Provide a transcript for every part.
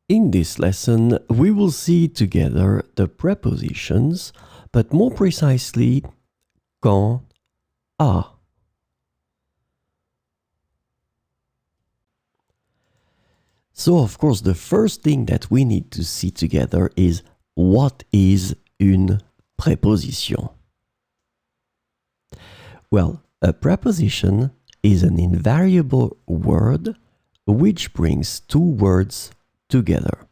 In this lesson, we will see together the prepositions, but more precisely, quant, à. So, of course, the first thing that we need to see together is what is une préposition? Well, a preposition is an invariable word which brings two words together.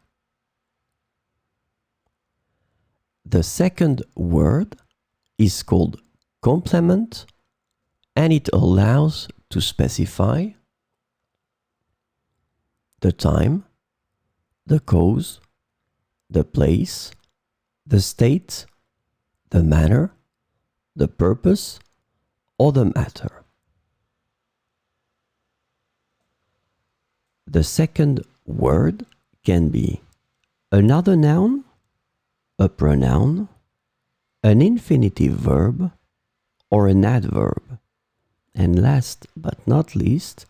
The second word is called complement, and it allows to specify the time, the cause, the place, the state, the manner, the purpose, or the matter. The second word can be another noun, a pronoun, an infinitive verb, or an adverb. And last but not least,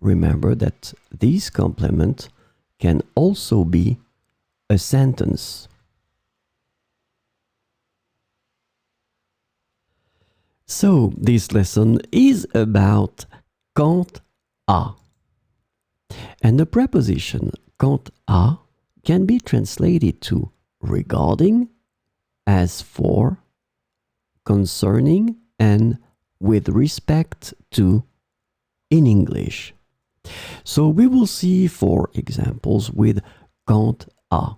remember that this complement can also be a sentence. So this lesson is about quant à. And the preposition quant à can be translated to regarding, as for, concerning, and with respect to in English. So we will see 4 examples with quant à.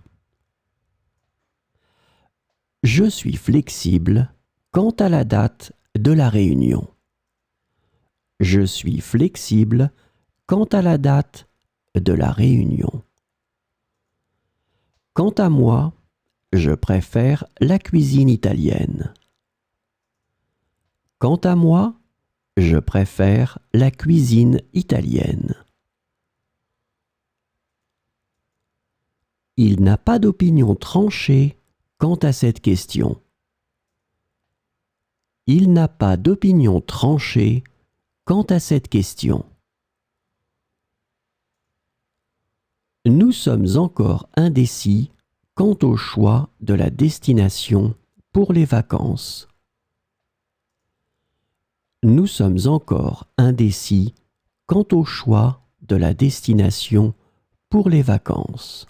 Je suis flexible quant à la date de la réunion. Je suis flexible quant à la date de la réunion. Quant à moi, je préfère la cuisine italienne. Quant à moi, je préfère la cuisine italienne. Il n'a pas d'opinion tranchée quant à cette question. Il n'a pas d'opinion tranchée quant à cette question. Nous sommes encore indécis quant au choix de la destination pour les vacances. Nous sommes encore indécis quant au choix de la destination pour les vacances.